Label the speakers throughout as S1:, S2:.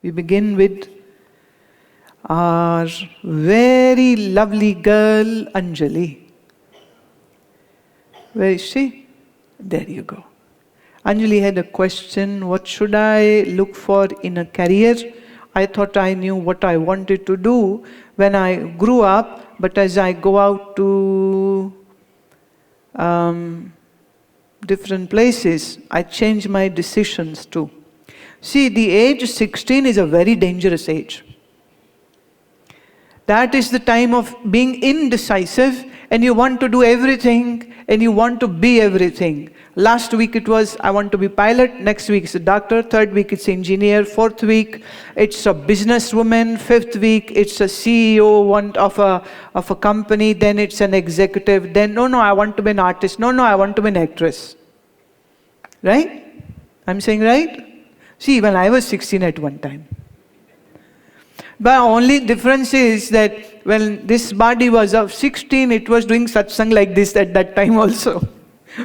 S1: We begin with our very lovely girl, Anjali. Where is she? There you go. Anjali had a question, what should I look for in a career? I thought I knew what I wanted to do when I grew up, but as I go out to different places, I change my decisions too. See, the age 16 is a very dangerous age. That is the time of being indecisive, and you want to do everything and you want to be everything. Last week it was, I want to be pilot. Next week it's a doctor. Third week it's engineer. Fourth week it's a businesswoman. Fifth week it's a CEO of a company. Then it's an executive. Then, no, I want to be an artist. No, I want to be an actress. Right? I'm saying right? See, even I was 16 at one time. But only difference is that when this body was of 16, it was doing satsang like this at that time also.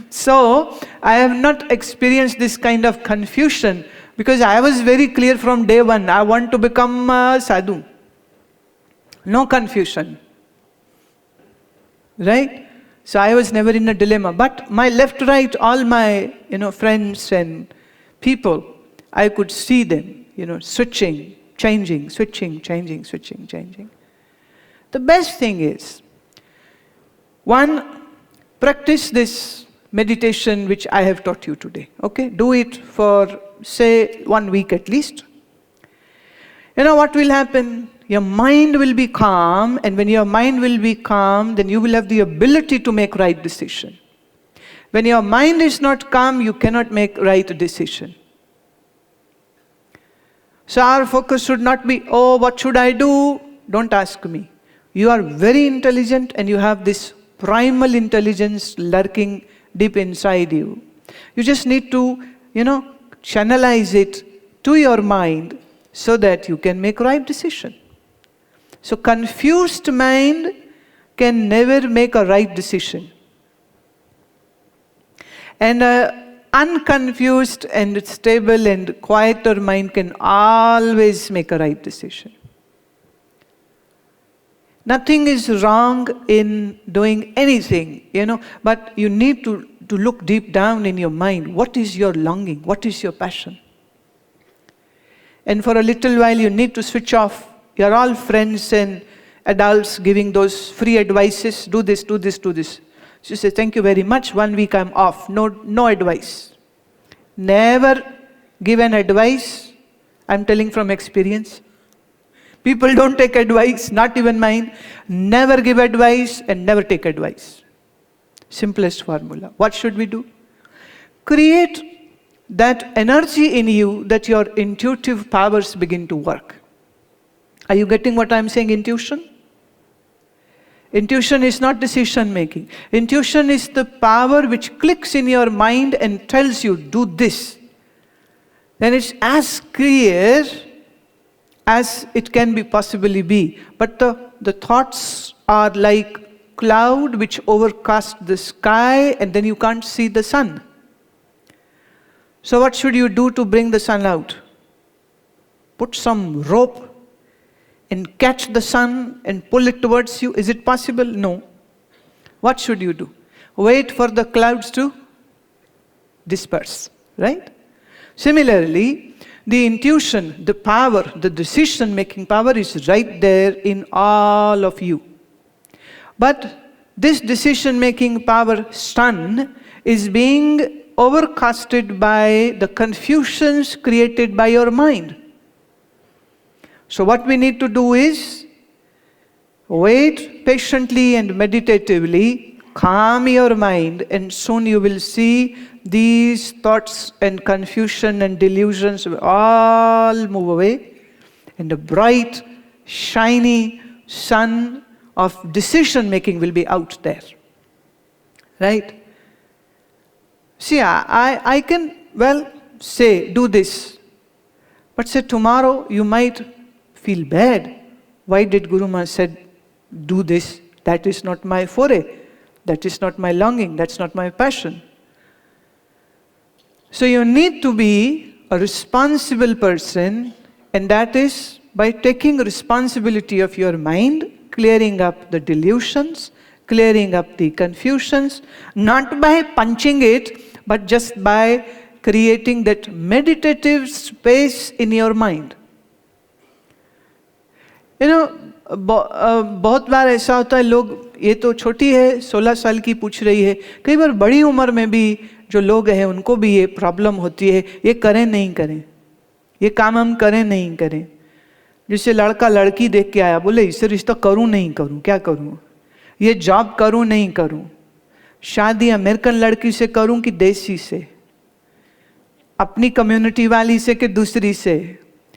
S1: So, I have not experienced this kind of confusion because I was very clear from day one, I want to become a sadhu. No confusion. Right? So I was never in a dilemma. But my left, right, all my friends and people, I could see them, switching, changing, switching, changing, switching, changing. The best thing is, one, practice this meditation which I have taught you today. Okay? Do it for, say, 1 week at least. You know what will happen? Your mind will be calm, and when your mind will be calm, then you will have the ability to make right decision. When your mind is not calm, you cannot make right decision. So our focus should not be, oh, what should I do? Don't ask me. You are very intelligent and you have this primal intelligence lurking deep inside you. You just need to, channelize it to your mind so that you can make right decision. So confused mind can never make a right decision. And unconfused and stable and quieter mind can always make a right decision. Nothing is wrong in doing anything, but you need to look deep down in your mind. What is your longing? What is your passion? And for a little while you need to switch off. You're all friends and adults giving those free advices. Do this, do this, do this. She says, thank you very much. 1 week I'm off. No advice. Never give an advice. I'm telling from experience. People don't take advice, not even mine. Never give advice and never take advice. Simplest formula. What should we do? Create that energy in you that your intuitive powers begin to work. Are you getting what I'm saying, intuition? Intuition is not decision making. Intuition is the power which clicks in your mind and tells you, do this. Then it's as clear as it can be possibly be. But the thoughts are like cloud which overcast the sky and then you can't see the sun. So what should you do to bring the sun out? Put some rope and catch the sun and pull it towards you. Is it possible? No. What should you do? Wait for the clouds to disperse, right? Similarly, the intuition, the power, the decision-making power is right there in all of you. But this decision-making power, sun, is being overcasted by the confusions created by your mind. So what we need to do is wait patiently and meditatively, calm your mind, and soon you will see these thoughts and confusion and delusions will all move away, and the bright, shiny sun of decision making will be out there. Right? See, I can, say, do this. But say tomorrow you might feel bad. Why did Gurumaa said, do this? That is not my foray. That is not my longing. That's not my passion. So you need to be a responsible person And that is by taking responsibility of your mind, clearing up the delusions, clearing up the confusions, not by punching it, but just by creating that meditative space in your mind. बहुत बार ऐसा होता है, लोग, ये तो छोटी है 16 साल की पूछ रही है, कई बार बड़ी उम्र में भी जो लोग हैं उनको भी ये प्रॉब्लम होती है, ये करें नहीं करें, ये काम हम करें नहीं करें। जैसे लड़का लड़की देख के आया, बोले इससे रिश्ता करूं नहीं करूं, क्या करूं, ये जॉब करूं नहीं करूं, शादी अमेरिकन लड़की से करूं कि देसी से, अपनी कम्युनिटी वाली से कि दूसरी से,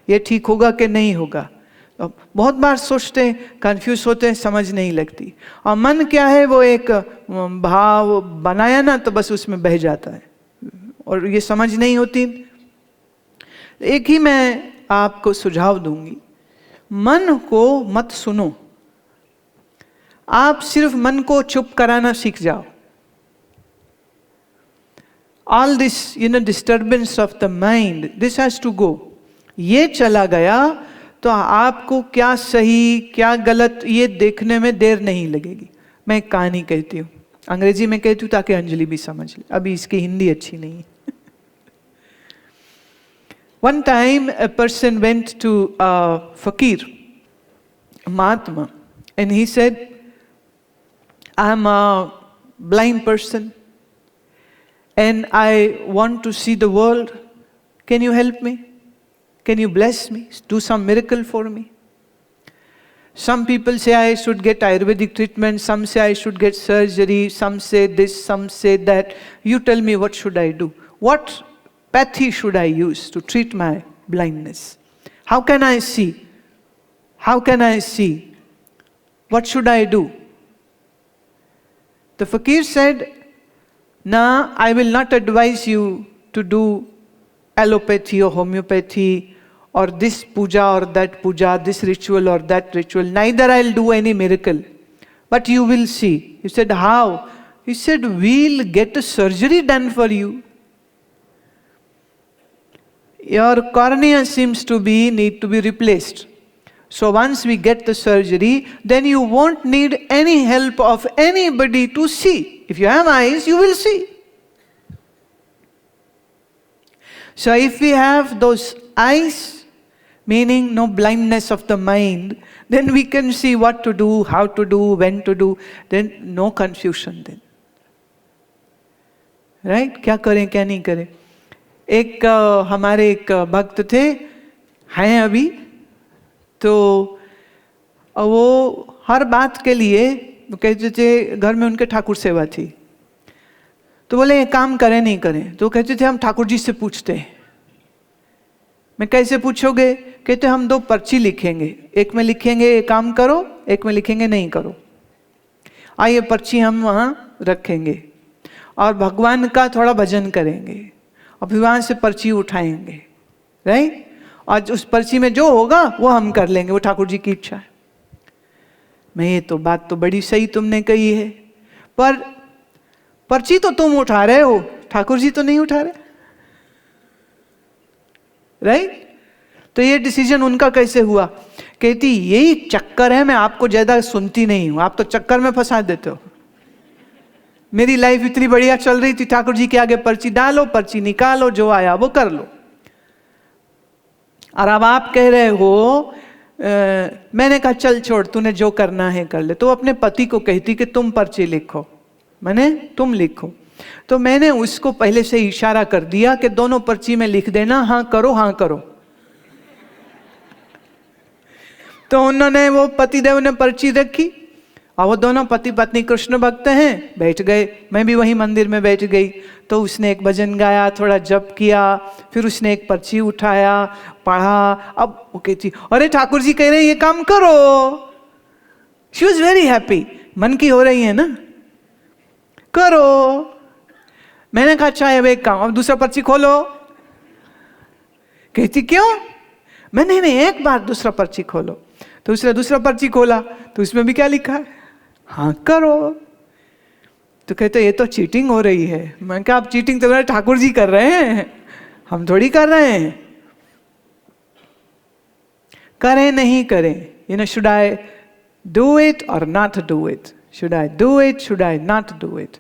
S1: ये ठीक होगा कि नहीं होगा। तो बहुत बार सोचते हैं, कंफ्यूज होते हैं, समझ नहीं लगती। और मन क्या है, वो एक भाव बनाया ना तो बस उसमें बह जाता है और ये समझ नहीं होती। एक ही मैं आपको सुझाव दूंगी, मन को मत सुनो, आप सिर्फ मन को चुप कराना सीख जाओ। All this, disturbance of the mind, this has to go. ये चला गया तो आपको क्या सही क्या गलत ये देखने में देर नहीं लगेगी। मैं एक कहानी कहती हूँ, अंग्रेजी में कहती हूँ ताकि अंजलि भी समझ ले, अभी इसकी हिंदी अच्छी नहीं है। One time a person went to a fakir, a Mahatma, and he said, I'm a blind person and I want to see the world. Can you help me? Can you bless me? Do some miracle for me. Some people say I should get Ayurvedic treatment, some say I should get surgery, some say this, some say that. You tell me, what should I do? What pathy should I use to treat my blindness? How can I see? How can I see? What should I do? The fakir said, "Nah, I will not advise you to do allopathy or homeopathy or this puja or that puja, this ritual or that ritual. Neither I'll do any miracle. But you will see." He said, "How?" He said, "We'll get a surgery done for you. Your cornea seems to need to be replaced. So once we get the surgery, then you won't need any help of anybody to see. If you have eyes, you will see." So if we have those eyes, meaning no blindness of the mind, then we can see what to do, how to do, when to do, then no confusion then. Right? क्या करें क्या नहीं करें। एक हमारे एक भक्त थे, हैं अभी, तो वो हर बात के लिए कहते थे, घर में उनके ठाकुर सेवा थी, तो बोले ये काम करें नहीं करें, तो कहते थे हम ठाकुर जी से पूछते हैं। मैं कैसे पूछोगे? कहते हम 2 पर्ची लिखेंगे, एक में लिखेंगे ये काम करो, एक में लिखेंगे नहीं करो। ये पर्ची हम वहाँ रखेंगे और भगवान का थोड़ा भजन करेंगे और फिर वहाँ से पर्ची उठाएंगे, राइट? और उस पर्ची में जो होगा वो हम कर लेंगे, वो ठाकुर जी की इच्छा है। मैं ये तो बात तो बड़ी सही तुमने कही है, पर पर्ची तो तुम उठा रहे हो, ठाकुर जी तो नहीं उठा रहे, राइट? तो ये डिसीजन उनका कैसे हुआ? कहती यही चक्कर है, मैं आपको ज्यादा सुनती नहीं हूं, आप तो चक्कर में फंसा देते हो। मेरी लाइफ इतनी बढ़िया चल रही थी, ठाकुर जी के आगे पर्ची डालो, पर्ची निकालो, जो आया वो कर लो। और अब आप कह रहे हो मैंने कहा चल छोड़, तूने जो करना है कर ले। तो अपने पति को कहती कि तुम पर्ची लिखो, मैंने तुम लिखो। तो मैंने उसको पहले से इशारा कर दिया कि दोनों पर्ची में लिख देना हाँ करो हाँ करो। तो उन्होंने, वो पतिदेव ने पर्ची रखी और वो दोनों पति पत्नी कृष्ण भक्त हैं, बैठ गए। मैं भी वही मंदिर में बैठ गई। तो उसने एक भजन गाया, थोड़ा जप किया, फिर उसने एक पर्ची उठाया, पढ़ा। अब वो कहती अरे ठाकुर जी कह रहे हैं ये काम करो। शी वॉज वेरी हैप्पी, मन की हो रही है ना, करो। मैंने कहा अच्छा अब एक काम, अब दूसरा पर्ची खोलो। कहती क्यों? मैं नहीं एक बार दूसरा पर्ची खोलो। तो उसने दूसरा पर्ची खोला तो उसमें भी क्या लिखा है? हाँ करो। तो कहते ये तो चीटिंग हो रही है। मैं कहा आप चीटिंग तो ठाकुर जी कर रहे हैं, हम थोड़ी कर रहे हैं। करें नहीं करें, should I do it or not do it? Should I do it? Should I not do it?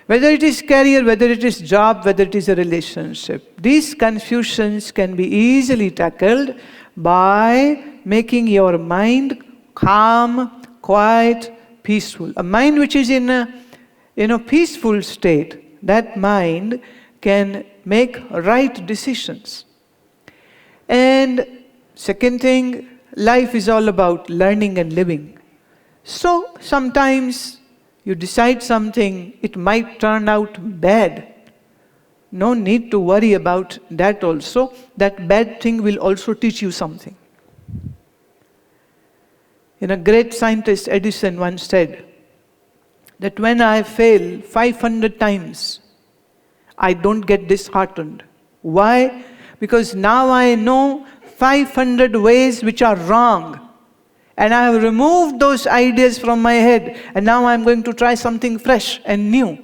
S1: Whether it is career, whether it is job, whether it is a relationship, these confusions can be easily tackled by making your mind calm, quiet, peaceful. A mind which is in a peaceful state, that mind can make right decisions. And second thing, life is all about learning and living. So sometimes you decide something, it might turn out bad. No need to worry about that also. That bad thing will also teach you something. A great scientist, Edison, once said that when I fail 500 times, I don't get disheartened. Why? Because now I know 500 ways which are wrong. And I have removed those ideas from my head. And now I'm going to try something fresh and new.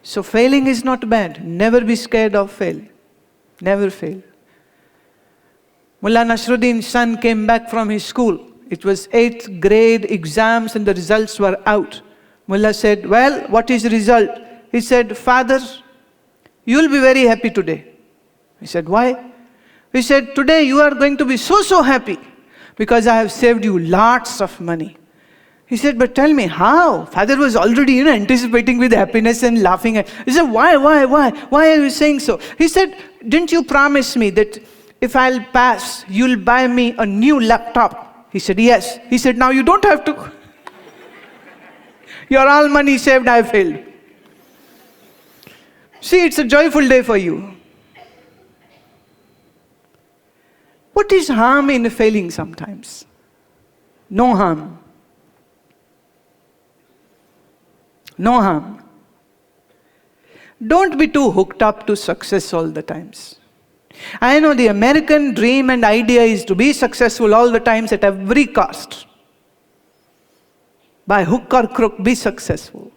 S1: So failing is not bad. Never be scared of fail. Never fail. Mullah Nasruddin's son came back from his school. It was 8th grade exams and the results were out. Mullah said, well, what is the result? He said, Father, you'll be very happy today. He said, why? He said, today you are going to be so happy because I have saved you lots of money. He said, but tell me how? Father was already anticipating with happiness and laughing. He said, why? Why are you saying so? He said, didn't you promise me that if I'll pass, you'll buy me a new laptop? He said, yes. He said, now you don't have to. Your all money saved, I failed. See, it's a joyful day for you. What is harm in failing sometimes? No harm. No harm. Don't be too hooked up to success all the times. I know the American dream and idea is to be successful all the times at every cost. By hook or crook, be successful.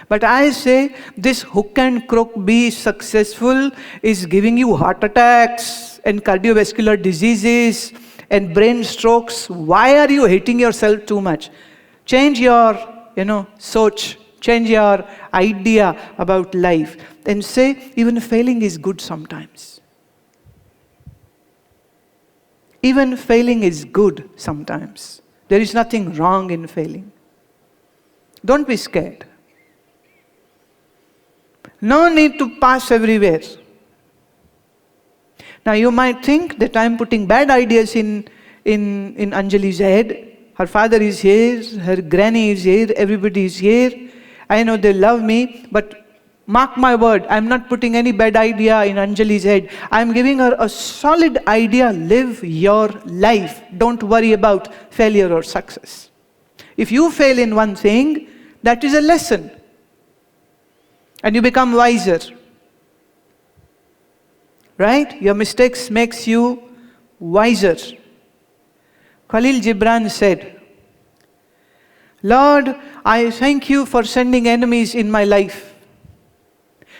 S1: But I say this hook and crook, be successful, is giving you heart attacks and cardiovascular diseases and brain strokes. Why are you hating yourself too much? Change your, soch. Change your idea about life and say, even failing is good sometimes. Even failing is good sometimes. There is nothing wrong in failing. Don't be scared. No need to pass everywhere. Now you might think that I'm putting bad ideas in Anjali's head. Her father is here, her granny is here, everybody is here. I know they love me, but mark my word, I'm not putting any bad idea in Anjali's head. I'm giving her a solid idea. Live your life. Don't worry about failure or success. If you fail in one thing, that is a lesson. And you become wiser. Right? Your mistakes makes you wiser. Khalil Gibran said, Lord, I thank you for sending enemies in my life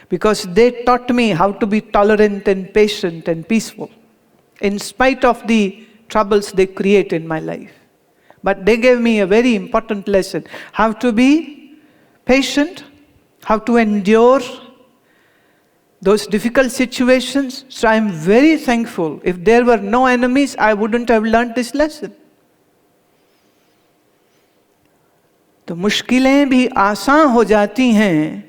S1: because they taught me how to be tolerant and patient and peaceful in spite of the troubles they create in my life. But they gave me a very important lesson, how to be patient, how to endure those difficult situations. So I'm very thankful. If there were no enemies, I wouldn't have learned this lesson. तो मुश्किलें भी आसान हो जाती हैं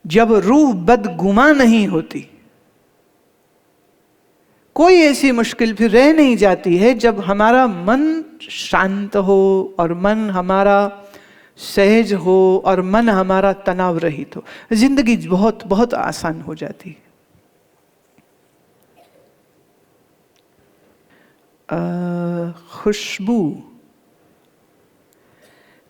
S1: जब रूह बदगुमा नहीं होती. कोई ऐसी मुश्किल फिर रह नहीं जाती है जब हमारा मन शांत हो और मन हमारा सहज हो और मन हमारा तनाव रहित हो. जिंदगी बहुत बहुत आसान हो जाती है.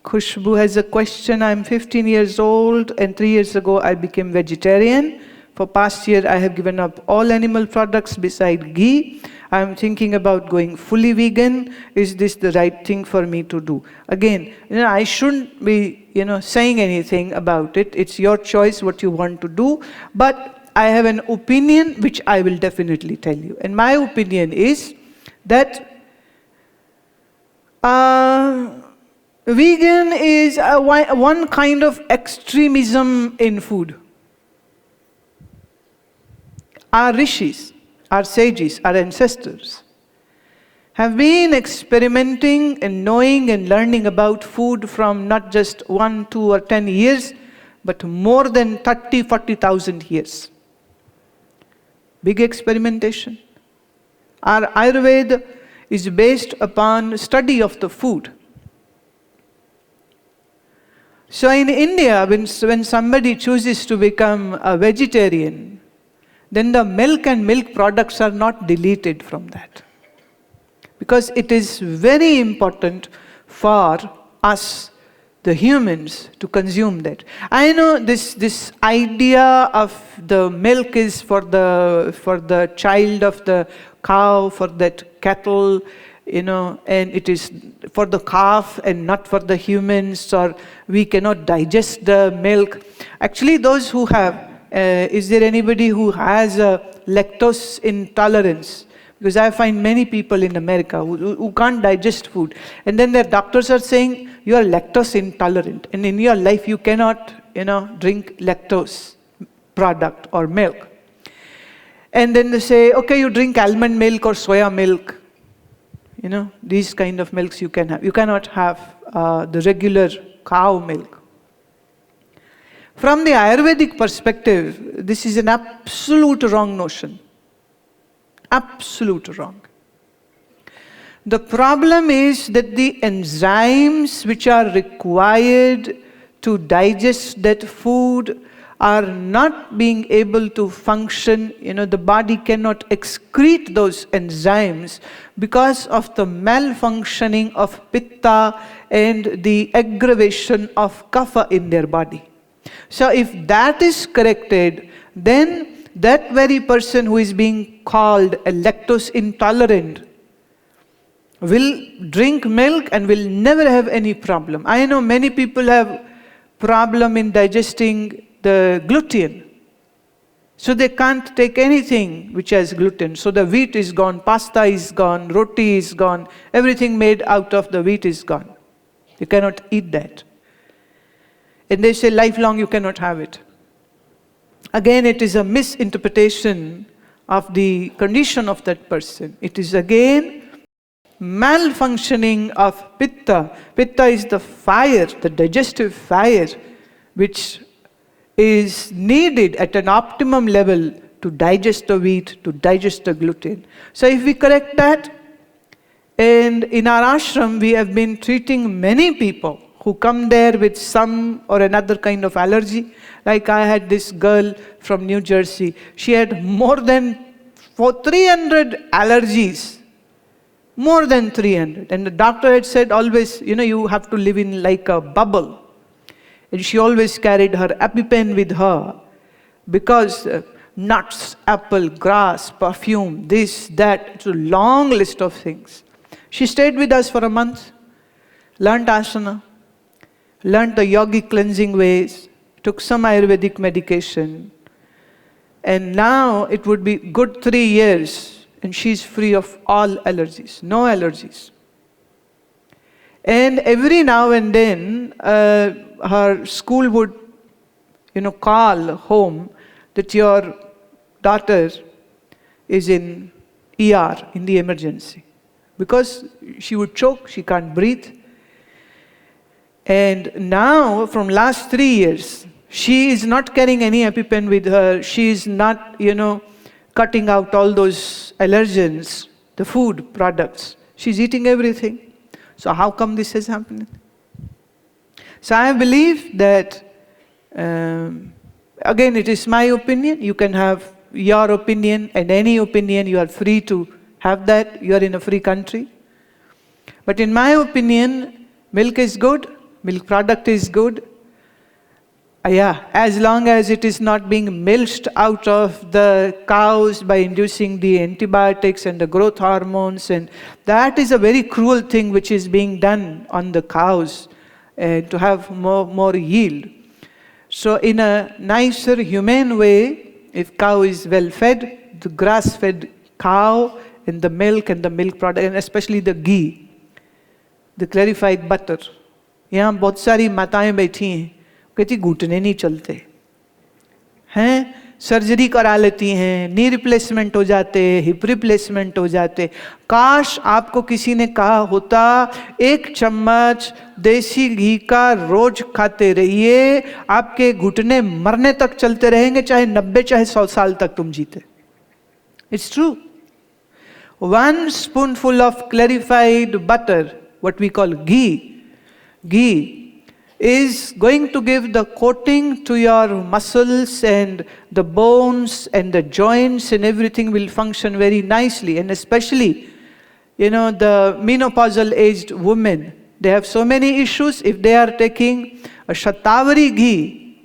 S1: Khushbu has a question. I'm 15 years old and 3 years ago I became vegetarian. For past year I have given up all animal products beside ghee. I'm thinking about going fully vegan. Is this the right thing for me to do? Again, I shouldn't be, saying anything about it. It's your choice what you want to do. But I have an opinion which I will definitely tell you. And my opinion is that Vegan is one kind of extremism in food. Our rishis, our sages, our ancestors have been experimenting and knowing and learning about food from not just 1, 2, or 10 years, but more than 30, 40,000 years. Big experimentation. Our Ayurveda is based upon study of the food. So in India, when somebody chooses to become a vegetarian, then the milk and milk products are not deleted from that. Because it is very important for us, the humans, to consume that. I know this idea of the milk is for the child of the cow, for that cattle, and it is for the calf and not for the humans, or we cannot digest the milk. Actually, those who have, is there anybody who has a lactose intolerance? Because I find many people in America who can't digest food. And then their doctors are saying, you are lactose intolerant. And in your life, you cannot, drink lactose product or milk. And then they say, okay, you drink almond milk or soya milk. These kind of milks you can have. You cannot have the regular cow milk. From the Ayurvedic perspective, this is an absolute wrong notion. Absolute wrong. The problem is that the enzymes which are required to digest that food are not being able to function. The body cannot excrete those enzymes because of the malfunctioning of pitta and the aggravation of kapha in their body. So if that is corrected, then that very person who is being called a lactose intolerant will drink milk and will never have any problem. I know many people have problem in digesting the gluten. So they can't take anything which has gluten. So the wheat is gone, pasta is gone, roti is gone, everything made out of the wheat is gone. You cannot eat that. And they say lifelong you cannot have it. Again, it is a misinterpretation of the condition of that person. It is again malfunctioning of pitta. Pitta is the fire, the digestive fire, which is needed at an optimum level to digest the wheat, to digest the gluten. So if we correct that, and in our ashram we have been treating many people who come there with some or another kind of allergy. Like I had this girl from New Jersey. She had more than 300 allergies. More than 300. And the doctor had said always, you have to live in like a bubble. And she always carried her EpiPen with her because nuts, apple, grass, perfume, this, that. It's a long list of things. She stayed with us for a month, learned asana, learned the yogic cleansing ways, took some Ayurvedic medication, and now it would be good 3 years, and she's free of all allergies, no allergies. And every now and then, her school would, call home that your daughter is in ER, in the emergency. Because she would choke, she can't breathe. And now, from last 3 years, she is not carrying any EpiPen with her. She is not, cutting out all those allergens, the food products. She's eating everything. So how come this is happening? So I believe that, again, it is my opinion. You can have your opinion and any opinion. You are free to have that. You are in a free country. But in my opinion, milk is good. Milk product is good. As long as it is not being milked out of the cows by inducing the antibiotics and the growth hormones, and that is a very cruel thing which is being done on the cows to have more yield. So in a nicer, humane way, if cow is well fed, the grass-fed cow and the milk product, and especially the ghee, the clarified butter. यहाँ बहुत सारी माताएं बैठी हैं, कहती घुटने नहीं चलते हैं, सर्जरी करा लेती हैं, नी रिप्लेसमेंट हो जाते, हिप रिप्लेसमेंट हो जाते। काश आपको किसी ने कहा होता 1 चम्मच देसी घी का रोज खाते रहिए, आपके घुटने मरने तक चलते रहेंगे, चाहे 90 चाहे 100 साल तक तुम जीते। It's true. 1 spoonful of clarified butter, what we call ghee is going to give the coating to your muscles, and the bones and the joints and everything will function very nicely. And especially, the menopausal aged women, they have so many issues. If they are taking a shatavari ghee,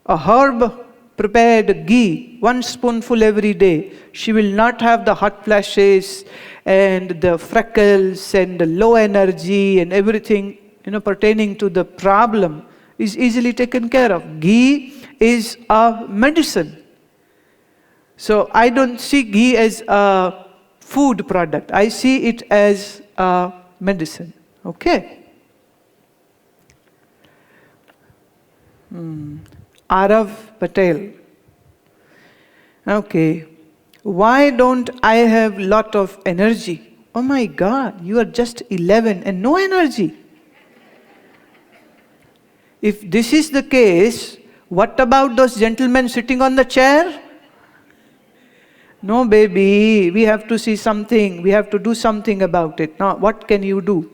S1: a herb prepared ghee, 1 spoonful every day, she will not have the hot flashes and the freckles and the low energy and everything pertaining to the problem is easily taken care of. Ghee is a medicine. So I don't see ghee as a food product. I see it as a medicine. Okay? Arav Patel. Okay. Why don't I have lot of energy? Oh my God, you are just 11 and no energy. If this is the case, what about those gentlemen sitting on the chair? No, baby, we have to see something. We have to do something about it. Now, what can you do?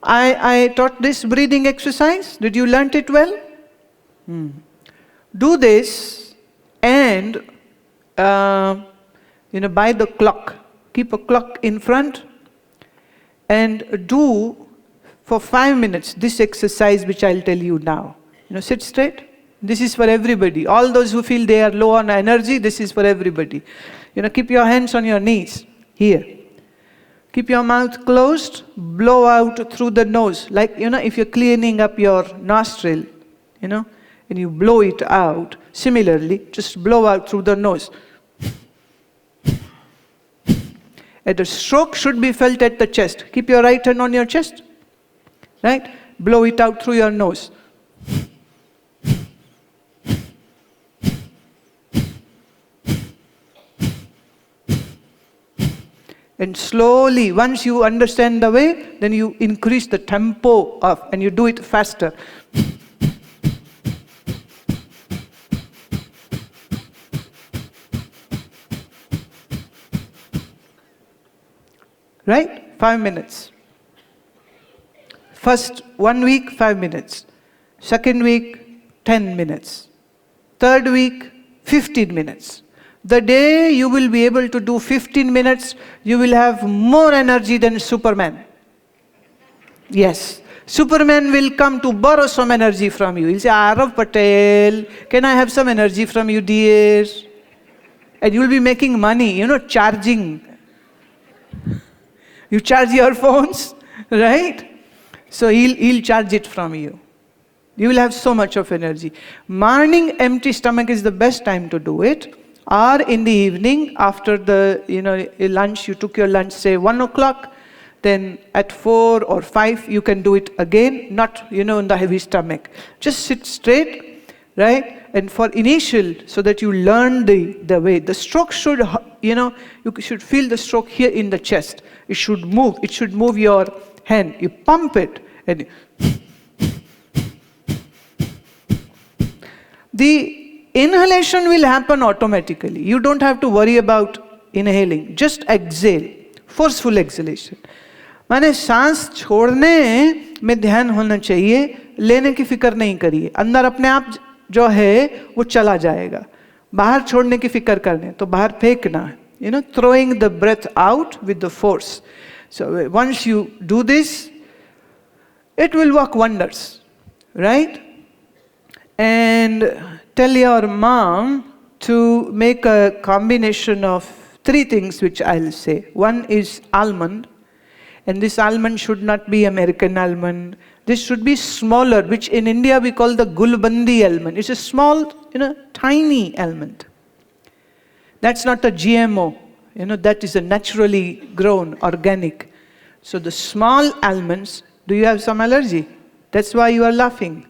S1: I taught this breathing exercise. Did you learn it well? Do this and, by the clock. Keep a clock in front and do for 5 minutes this exercise which I'll tell you now. Sit straight. This is for everybody. All those who feel they are low on energy, this is for everybody. Keep your hands on your knees. Here. Keep your mouth closed. Blow out through the nose. Like, if you're cleaning up your nostril, and you blow it out. Similarly, just blow out through the nose. And the stroke should be felt at the chest. Keep your right hand on your chest. Right? Blow it out through your nose. And slowly, once you understand the way, then you increase the tempo and you do it faster. Right? 5 minutes. First 1 week, 5 minutes. Second week, 10 minutes. Third week, 15 minutes. The day you will be able to do 15 minutes, you will have more energy than Superman. Yes. Superman will come to borrow some energy from you. He'll say, Arav Patel, can I have some energy from you, dear? And you will be making money, charging. You charge your phones, right? So he'll charge it from you. You will have so much of energy. Morning empty stomach is the best time to do it. Or in the evening, after the lunch, you took your lunch, say 1 o'clock, then at 4 or 5, you can do it again, not in the heavy stomach. Just sit straight, right? And for initial, so that you learn the way. The stroke should, you should feel the stroke here in the chest. It should move. It should move your hand. You pump it. And the inhalation will happen automatically. You don't have to worry about inhaling. Just exhale. Forceful exhalation. माने सांस छोड़ने में ध्यान होना चाहिए, लेने की फिक्र नहीं करिए. अंदर अपने आप जो है वो चला जाएगा. बाहर छोड़ने की फिक्र करने तो बाहर फेंकना है. Throwing the breath out with the force. So once you do this, it will work wonders, right? And tell your mom to make a combination of 3 things which I'll say. One is almond, and this almond should not be American almond. This should be smaller, which in India we call the gulbandi almond. It's a small, tiny almond. That's not a GMO. That is a naturally grown, organic. So the small almonds, do you have some allergy? That's why you are laughing.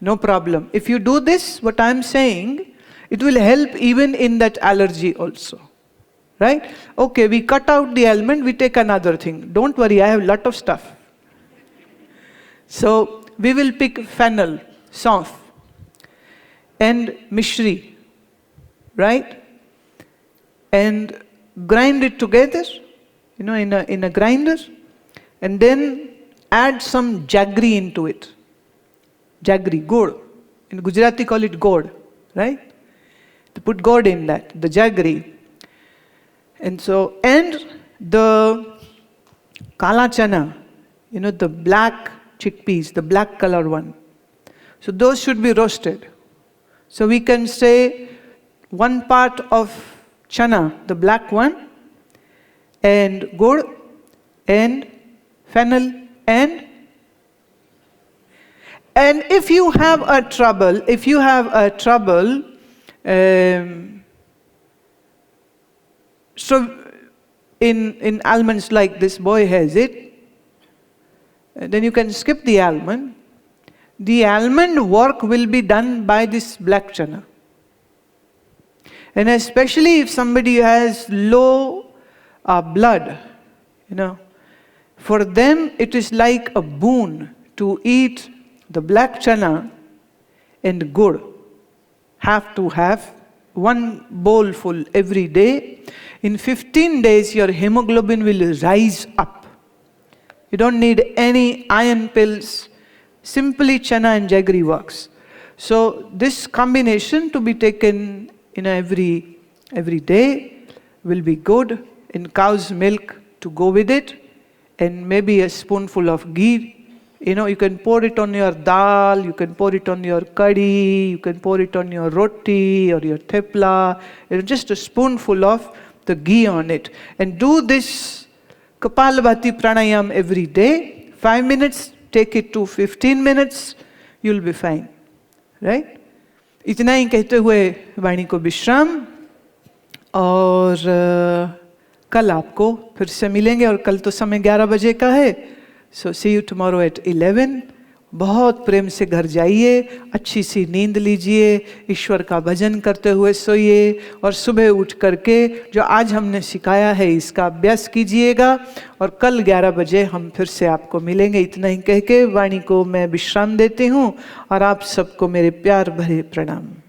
S1: No problem. If you do this, what I am saying, it will help even in that allergy also. Right? Okay, we cut out the almond, we take another thing. Don't worry, I have a lot of stuff. So we will pick fennel, saunf, and mishri, right? And grind it together, in a grinder, and then add some jaggery into it. Jaggery, gourd. In Gujarati call it gourd, right? To put gourd in that, the jaggery. And the kala chana, the black chickpeas, the black color one. So those should be roasted. So we can say 1 part of chana, the black one, and gourd, and fennel, and if you have a trouble, so in almonds like this boy has it, then you can skip the almond. The almond work will be done by this black chana. And especially if somebody has low blood, for them it is like a boon to eat the black chana and gur. Have to have 1 bowl full every day. In 15 days, your hemoglobin will rise up. You don't need any iron pills. Simply chana and jaggery works. So this combination to be taken every day will be good. In cow's milk to go with it, and maybe a spoonful of ghee. You can pour it on your dal, you can pour it on your curry, you can pour it on your roti or your thepla. Just a spoonful of the ghee on it. And do this Kapalabhati pranayam every day. 5 minutes, take it to 15 minutes, you'll be fine. Right? इतना ही कहते हुए वाणी को विश्राम, और कल आपको फिर से मिलेंगे, और कल तो समय 11 बजे का है. So see you tomorrow at 11. बहुत प्रेम से घर जाइए, अच्छी सी नींद लीजिए, ईश्वर का भजन करते हुए सोइए, और सुबह उठ करके जो आज हमने सिखाया है इसका अभ्यास कीजिएगा, और कल 11 बजे हम फिर से आपको मिलेंगे. इतना ही कह के वाणी को मैं विश्राम देती हूँ, और आप सबको मेरे प्यार भरे प्रणाम.